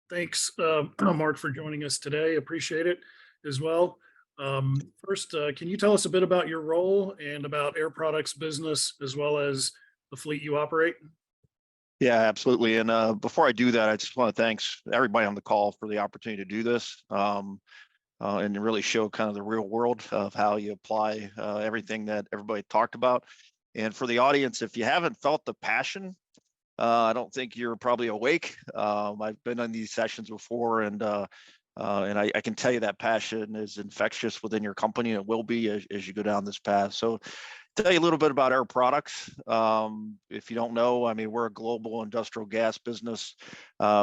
Thanks, Mark, for joining us today. Appreciate it as well. First, can you tell us a bit about your role and about Air Products business as well as the fleet you operate? Yeah, absolutely. And before I do that, I just want to thanks everybody on the call for the opportunity to do this and to really show kind of the real world of how you apply everything that everybody talked about. And for the audience, if you haven't felt the passion, I don't think you're probably awake. I've been on these sessions before, and I can tell you that passion is infectious within your company, and it will be as you go down this path. So tell you a little bit about Air Products. If you don't know, I mean, we're a global industrial gas business.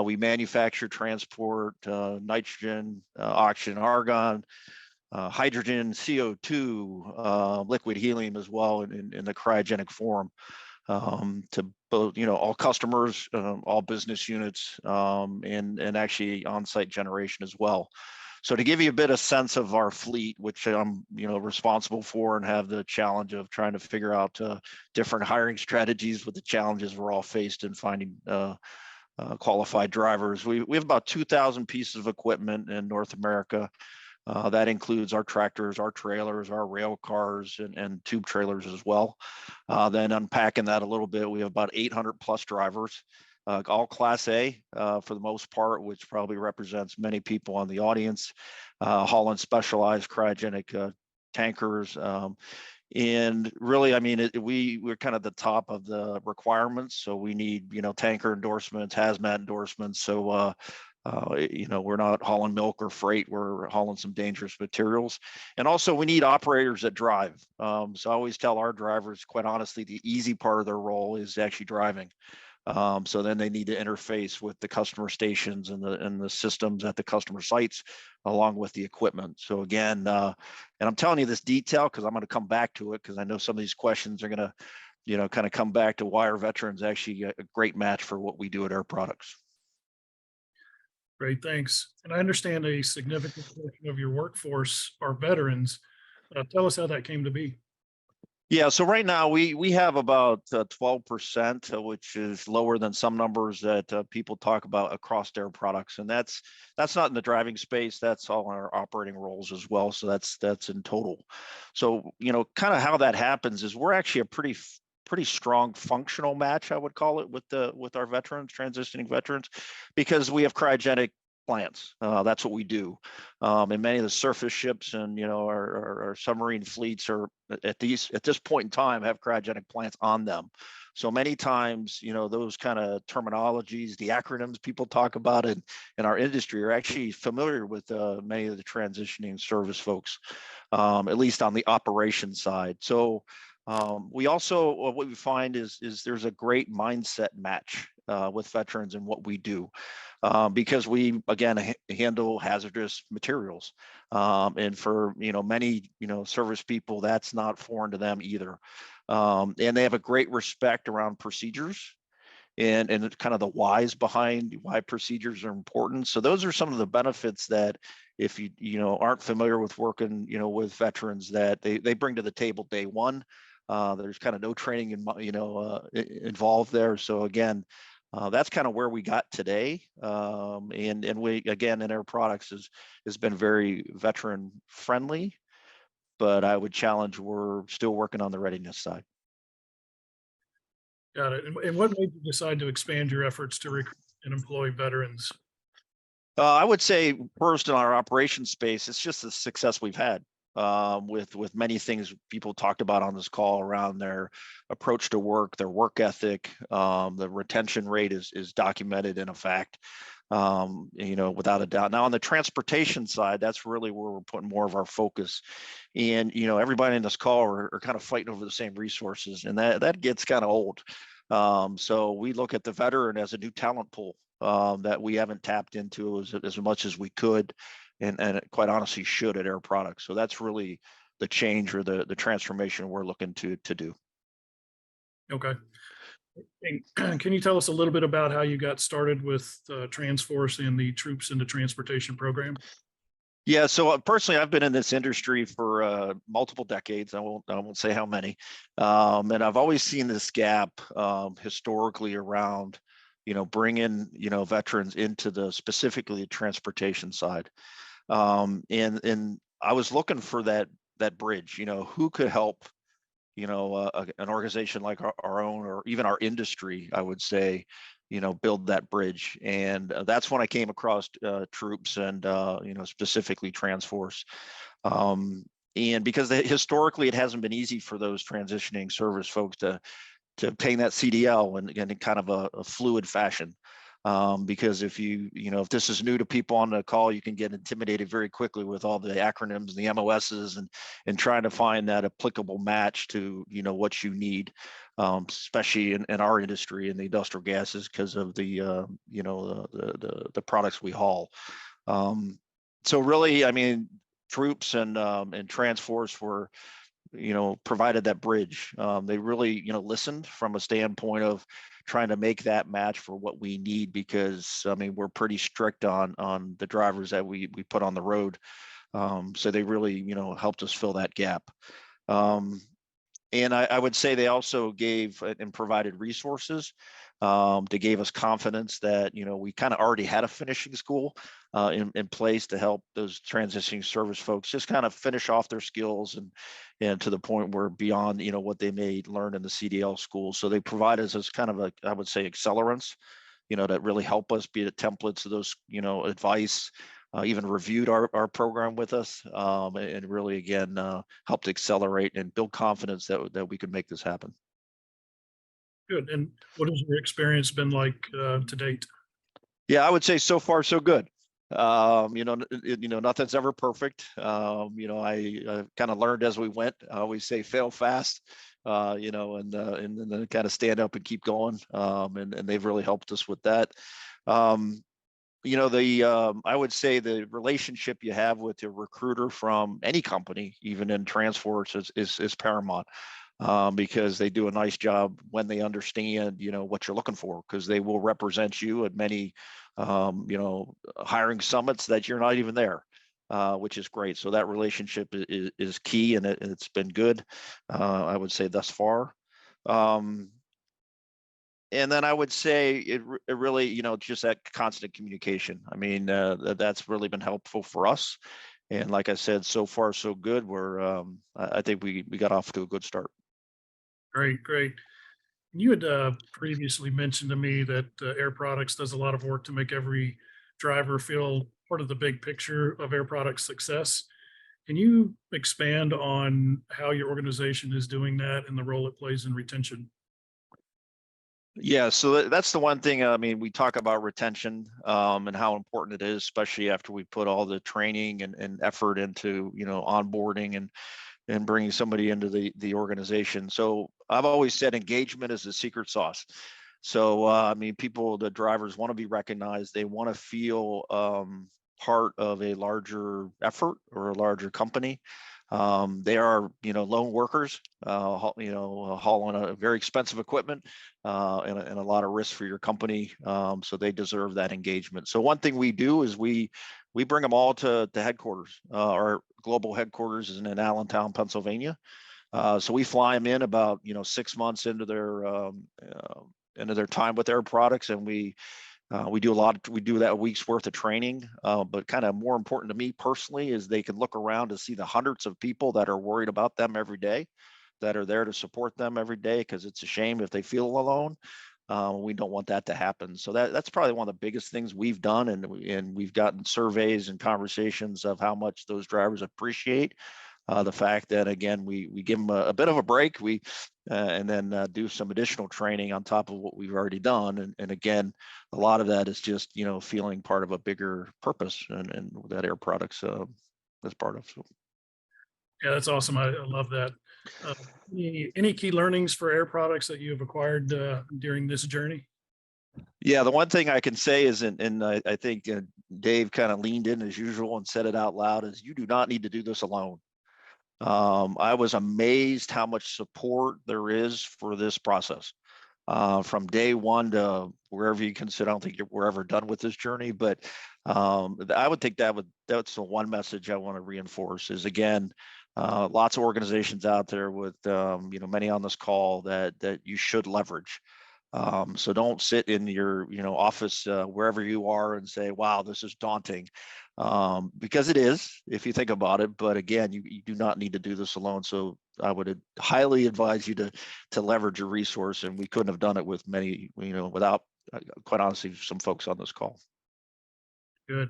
We manufacture, transport nitrogen, oxygen, argon, hydrogen, CO2, liquid helium as well in the cryogenic form to both, all customers, all business units, and actually on-site generation as well. So to give you a bit of sense of our fleet, which I'm, responsible for and have the challenge of trying to figure out different hiring strategies with the challenges we're all faced in finding qualified drivers. We have about 2,000 pieces of equipment in North America. That includes our tractors, our trailers, our rail cars, and tube trailers as well. Then unpacking that a little bit, we have about 800 plus drivers, all Class A for the most part, which probably represents many people on the audience, hauling specialized cryogenic tankers. And really, I mean, we're kind of the top of the requirements. So we need, tanker endorsements, hazmat endorsements. So we're not hauling milk or freight, we're hauling some dangerous materials. And also we need operators that drive. So I always tell our drivers, quite honestly, the easy part of their role is actually driving. So then they need to interface with the customer stations and the systems at the customer sites, along with the equipment. So again, and I'm telling you this detail because I'm going to come back to it, because I know some of these questions are going to, kind of come back to why are veterans actually a great match for what we do at Air Products. Great, thanks. And I understand a significant portion of your workforce are veterans. Tell us how that came to be. Yeah, so right now we have about 12%, which is lower than some numbers that people talk about across Air Products, and that's not in the driving space. That's all in our operating roles as well. So that's in total. So kind of how that happens is we're actually a pretty strong functional match, I would call it, with our veterans, transitioning veterans, because we have cryogenic plants. That's what we do. And many of the surface ships and our submarine fleets are at this point in time have cryogenic plants on them. So many times, those kind of terminologies, the acronyms people talk about in our industry are actually familiar with many of the transitioning service folks, at least on the operations side. So we also, what we find is there's a great mindset match with veterans and what we do, because we again handle hazardous materials, and for many service people, that's not foreign to them either, and they have a great respect around procedures and kind of the whys behind why procedures are important. So those are some of the benefits that if you aren't familiar with working with veterans, that they bring to the table day one. There's kind of no training involved there. So again, that's kind of where we got today. And we, again, in Air Products has been very veteran friendly, but I would challenge we're still working on the readiness side. Got it. And what made you decide to expand your efforts to recruit and employ veterans? I would say first in our operations space, it's just the success we've had with many things people talked about on this call around their approach to work, their work ethic. The retention rate is documented in a fact, without a doubt. Now on the transportation side, that's really where we're putting more of our focus. And everybody in this call are kind of fighting over the same resources, and that gets kind of old. So we look at the veteran as a new talent pool that we haven't tapped into as much as we could, and quite honestly should at Air Products. So that's really the change or the transformation we're looking to do. Okay. And can you tell us a little bit about how you got started with TransForce and the Troops into Transportation program? Yeah, so personally, I've been in this industry for multiple decades. I won't say how many, and I've always seen this gap historically around bring in, veterans into the specifically the transportation side. And I was looking for that bridge, who could help, an organization like our own, or even our industry, I would say, build that bridge. And that's when I came across Troops and, specifically TransForce. And because historically it hasn't been easy for those transitioning service folks to obtain that CDL in kind of a fluid fashion. Because if if this is new to people on the call, you can get intimidated very quickly with all the acronyms and the MOSs and trying to find that applicable match to, what you need, especially in our industry in the industrial gases because of the, the products we haul. So really, I mean, Troops and TransForce were, provided that bridge. They really, listened from a standpoint of trying to make that match for what we need, because I mean, we're pretty strict on the drivers that we put on the road. So they really, helped us fill that gap. And I would say they also gave and provided resources. They gave us confidence that, we kind of already had a finishing school in place to help those transitioning service folks just kind of finish off their skills and to the point where beyond, what they may learn in the CDL school. So they provide us as kind of I would say, accelerants, that really help us be the templates of those, advice, even reviewed our program with us, and really, again, helped accelerate and build confidence that we could make this happen. Good. And what has your experience been like to date? Yeah, I would say so far so good. Nothing's ever perfect. I kind of learned as we went. I always say fail fast, and then kind of stand up and keep going. And they've really helped us with that. I would say the relationship you have with your recruiter from any company, even in TransForce, is paramount. Because they do a nice job when they understand, what you're looking for, because they will represent you at many, hiring summits that you're not even there, which is great. So that relationship is key, and it's been good, I would say, thus far. And then I would say it really, just that constant communication. I mean, that's really been helpful for us. And like I said, so far so good. I think we got off to a good start. Great, great. You had previously mentioned to me that Air Products does a lot of work to make every driver feel part of the big picture of Air Products' success. Can you expand on how your organization is doing that and the role it plays in retention? Yeah, so that's the one thing. I mean, we talk about retention, and how important it is, especially after we put all the training and effort into, onboarding and bringing somebody into the organization. So I've always said engagement is the secret sauce. So I mean, the drivers want to be recognized. They want to feel part of a larger effort or a larger company. They are, lone workers, hauling a very expensive equipment, and a lot of risk for your company. So they deserve that engagement. So one thing we do is we bring them all to headquarters. Our global headquarters is in Allentown, Pennsylvania. So we fly them in about 6 months into their time with Air Products, and we do that a week's worth of training. But kind of more important to me personally is they can look around to see the hundreds of people that are worried about them every day, that are there to support them every day, because it's a shame if they feel alone. We don't want that to happen. So that's probably one of the biggest things we've done, and we've gotten surveys and conversations of how much those drivers appreciate the fact that, again, we give them a bit of a break, and then do some additional training on top of what we've already done. And again, a lot of that is just, feeling part of a bigger purpose, and that Air Products is part of. So. Yeah, that's awesome. I love that. Uh, any key learnings for Air Products that you have acquired during this journey? Yeah, the one thing I can say is, and I think Dave kind of leaned in as usual and said it out loud, is you do not need to do this alone. I was amazed how much support there is for this process, from day one to wherever you consider. I don't think we're ever done with this journey, but I would think that's the one message I want to reinforce is, again, lots of organizations out there with, many on this call that you should leverage. So don't sit in your, office, wherever you are and say, wow, this is daunting. Because it is, if you think about it, but again, you do not need to do this alone. So I would highly advise you to leverage your resource, and we couldn't have done it with many, without, quite honestly, some folks on this call. Good.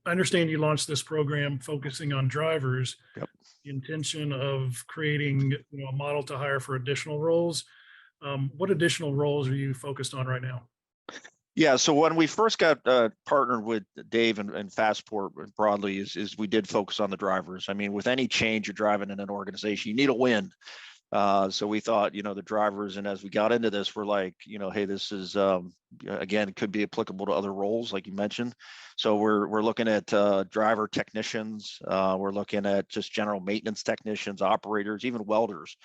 I understand you launched this program focusing on drivers, Yep. the intention of creating, a model to hire for additional roles. What additional roles are you focused on right now? Yeah, so when we first got partnered with Dave and Fastport broadly, is we did focus on the drivers. I mean, with any change you're driving in an organization, you need a win. So we thought, the drivers, and as we got into this, we're like, hey, this is again, it could be applicable to other roles, like you mentioned. So we're looking at driver technicians, we're looking at just general maintenance technicians, operators, even welders.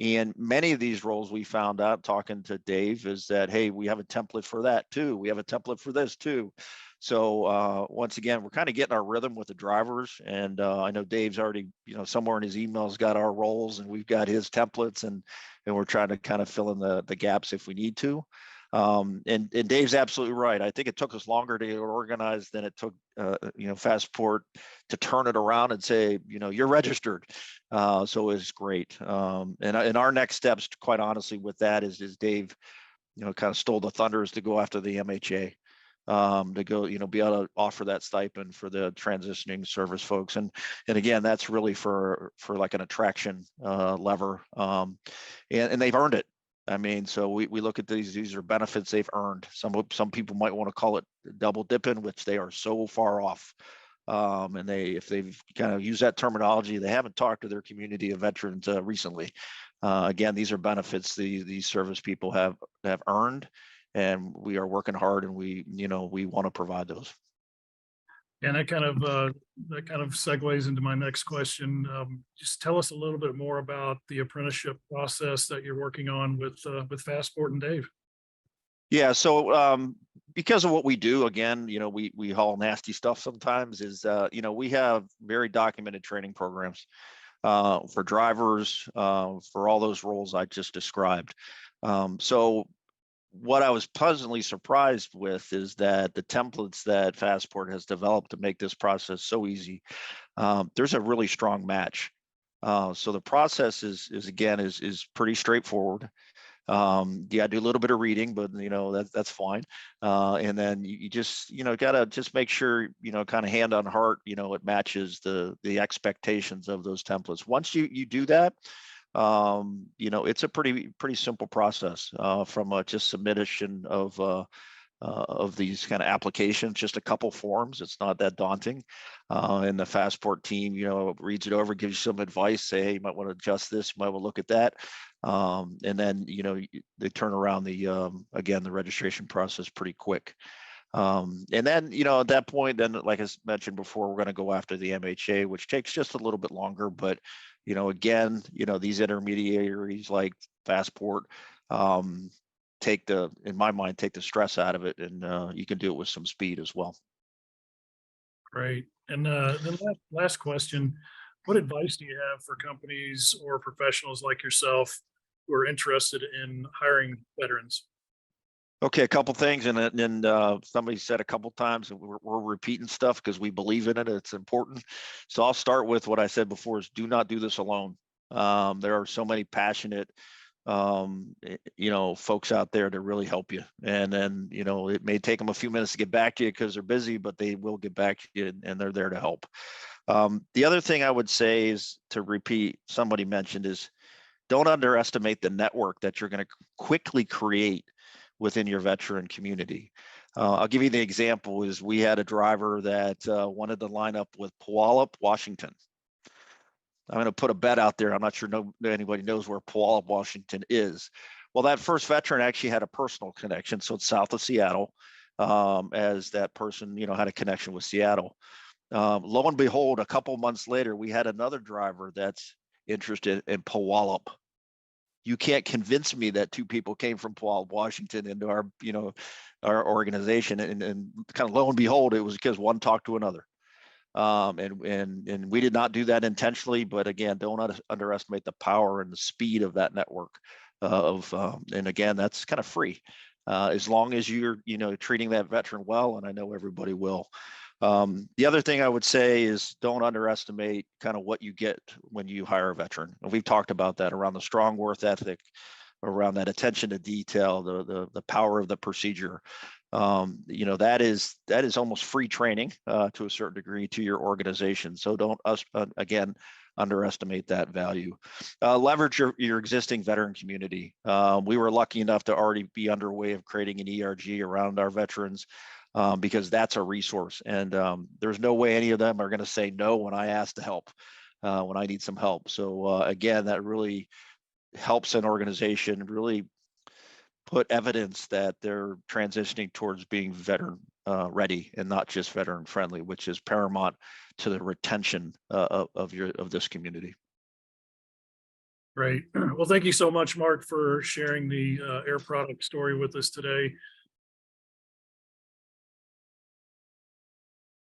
And many of these roles we found out talking to Dave is that, hey, we have a template for that too. We have a template for this too. So once again, we're kind of getting our rhythm with the drivers. And I know Dave's already, somewhere in his emails got our roles, and we've got his templates, and we're trying to kind of fill in the gaps if we need to. And Dave's absolutely right. I think it took us longer to get organized than it took, Fastport to turn it around and say, you're registered. So it's great. And our next steps, quite honestly, with that is Dave, kind of stole the thunders to go after the MHA, to go, be able to offer that stipend for the transitioning service folks. And again, that's really for like an attraction lever. And they've earned it. I mean, so we look at these are benefits they've earned. Some people might want to call it double dipping, which they are so far off. And if they've kind of used that terminology, they haven't talked to their community of veterans recently. Again, these are benefits these service people have earned, and we are working hard, and we want to provide those. And that kind of segues into my next question. Just tell us a little bit more about the apprenticeship process that you're working on with Fastport and Dave. Yeah, so because of what we do, again, we haul nasty stuff sometimes. We have very documented training programs for drivers, for all those roles I just described. So what I was pleasantly surprised with is that the templates that Fastport has developed to make this process so easy, there's a really strong match. So the process is pretty straightforward. Yeah, I do a little bit of reading, but that's fine. And then you just gotta just make sure kind of hand on heart, it matches the expectations of those templates. Once you do that, it's a pretty simple process from just submission of these kind of applications, just a couple forms. It's not that daunting. And the Fastport team, reads it over, gives you some advice, say, hey, you might want to adjust this, you might want to look at that. And then, they turn around again, the registration process pretty quick. And then, at that point, then, like I mentioned before, we're going to go after the MHA, which takes just a little bit longer. But, again, these intermediaries like Fastport, in my mind, take the stress out of it, and you can do it with some speed as well. Great. And then last question, what advice do you have for companies or professionals like yourself who are interested in hiring veterans? Okay, a couple things, and then somebody said a couple times, and we're repeating stuff because we believe in it. It's important. So I'll start with what I said before: is do not do this alone. There are so many passionate, folks out there to really help you. And then it may take them a few minutes to get back to you because they're busy, but they will get back to you, and they're there to help. The other thing I would say is to repeat. Somebody mentioned is don't underestimate the network that you're going to quickly create within your veteran community. I'll give you the example is we had a driver that wanted to line up with Puyallup, Washington. I'm going to put a bet out there. I'm not sure anybody knows where Puyallup, Washington is. Well, that first veteran actually had a personal connection. So it's south of Seattle, as that person, had a connection with Seattle. Lo and behold, a couple months later, we had another driver that's interested in Puyallup. You can't convince me that two people came from Puyallup, Washington into our organization. And kind of lo and behold, it was because one talked to another. And we did not do that intentionally, but again, don't underestimate the power and the speed of that network. and again, that's kind of free, as long as you're, treating that veteran well, and I know everybody will. The other thing I would say is don't underestimate kind of what you get when you hire a veteran. And we've talked about that around the strong worth ethic, around that attention to detail, the power of the procedure. That is almost free training to a certain degree to your organization. So don't again underestimate that value. Leverage your existing veteran community. We were lucky enough to already be underway of creating an ERG around our veterans, because that's a resource, and there's no way any of them are going to say no when I ask to help, when I need some help. So again, that really helps an organization really put evidence that they're transitioning towards being veteran ready and not just veteran friendly, which is paramount to the retention of this community. Great. Well, thank you so much, Mark, for sharing the Air Product story with us today.